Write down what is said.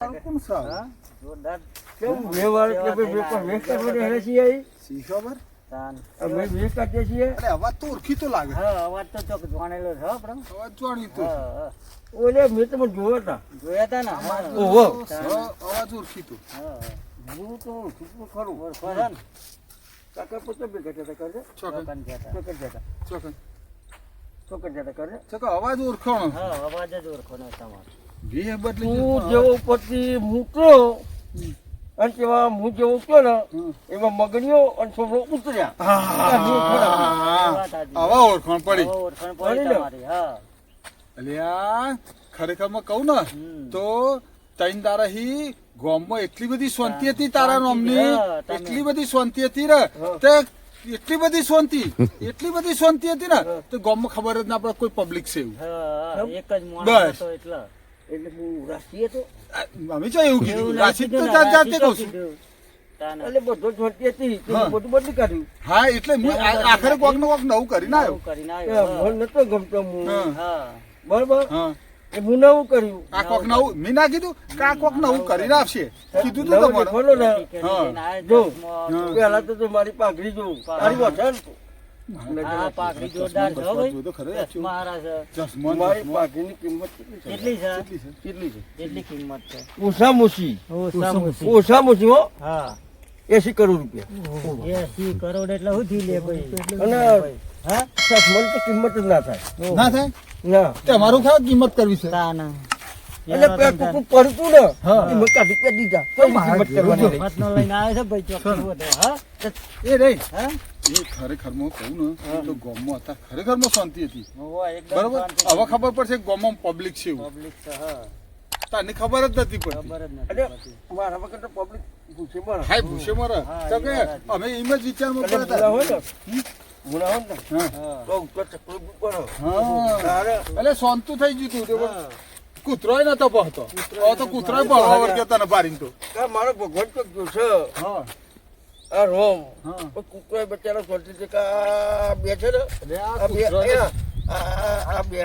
કોણ સાવ હા જોરદાર કેમ વ્યવહાર એટલે ભાઈ વેપાર વેચ કરવાની હેરે છીએ અહીં? સી ખબર તાન અમે વેચ કાઢીએ છીએ. અરે અવાજ તો ઓળખી તો લાગે હા અવાજ તો ચોક જાણેલો છે આપણો અવાજ જાણ્યું તો હા હા. ઓલે મેં તમને જોયા હતા. જોયા તા ને હા ઓહો. અવાજ ઓળખી તો હા હું તો ઓળખું ખરું. ઓળખો છે ને કાકા પોતે બી કહેતા હતા કરે. ચોકન ચોકન કહેતા. ચોકર જતા. ચોકન ચોકર જતા કરે. ચોકન અવાજ ઓળખાણો હા અવાજ જ ઓળખો ને તમારો બે બદલી તું જેવો પતિ મૂક્યો અને તેવા હું જેવો ઉઠ્યો ને એમાં મગનીઓ અને છોકરો ઉતર્યા. આવા ઓળખાણ પડી હવે ઓળખાણ પડી તમારી હા અલ્યા ખરેખરમાં કહું ને હમ. તો તૈન દારા હી ગામમાં એટલી બધી શાંતિ હતી તારા નામની હા, તમે. એટલી બધી શાંતિ હતી ને તે એટલી બધી શાંતિ હતી ને તો ગામમાં ખબર જ ના પડે કોઈ પબ્લિક છે એવું હા એક જ બસ. માણસ હતો એટલે એટલે હું રાષ્ટ્રીય તો અમે ચો એવું કીધું એવું રાશિદ તો કીધું ને, જાતે રાશિદ તો કહું છું કીધું. તાન. એટલે બધો છોટી હતી તે હા. બધું બદલી કાઢ્યું. હા એટલે હું આખરે કોક ને કોક નવું કરીને આવ્યો આવું કરીને કે આવ્યો મને નતો ગમતો હું. હા. હા બરાબર હા એ હું નવું કર્યું. આ કોક નવું મેં ના કીધું કે આ કોક નવું કરીને આપશે કીધું તું નવું તમારે દેખવાનો ને ટિકિટ હા. લઈને આવ્યો જો. ચશ્મો, હા. પેલા તો તું મારી પાઘડી જોઉં તારી વધારે તું. હા પાઘડી જોરદાર છે હો ભાઈ જો તો ખરે ચશ્મા હારા છે ચશ્મા મારી પાઘડીની કિંમત કેટલી છે? કેટલી છે કેટલી છે? કેટલી કિંમત છે ઓછામાં ઓછી. ઓછામાં ઓછી. ઓછામાં ઓછી હો હા 80 કરોડ રૂપિયા. 80 કરોડ એટલે શું થી લે ભાઈ અને હા ચશ્માની તો કિંમત જ ના થાય. ના થાય ના તમારું ખરા કિંમત કરવી છે તાન એટલે પેલું તું પડતું ને હા. એ મેં કાઢી પે દીધા કોઈ કિંમત કરવાની નહીં. મતનો લઈને આવે છે ભાઈ ચોખ્ખી વધે હા એ રહી હા એ ખરેખર માં કહું ને તો ગામમાં હતા ખરેખર માં શાંતિ હતી હોવા એકદમ બરોબર શાંતિ. હવે ખબર પડશે કે ગામમાં પબ્લિક છે એવું પબ્લિક છે હા તને ખબર જ નથી પડતી ખબર જ એટલે નથી પડતી. મારા વગર તો પબ્લિક પૂછે મારા. હાય ભૂસે મારા હા, તો એ કે વાત. અમે એમ જ વિચારમાં એટલે પડતા ભૂલા હોય ને ભૂલા હોય ને હા હા તો ઉપર ચકલું ઉપર હોય. હા તારે એટલે શાંતુ થઈ ગયું તું હા. કૂતરોય નતો પહોંચતો હવે તો કૂતરોય પહોંચવા કેતા ને પાડીને તો આ મારો ભગવાન તો જોશે હા આ રોમ હા પણ કૂતરો બચારો સોચી છે કે આ બે છે ને એટલે આ આ બે કૂતરોને- આ બે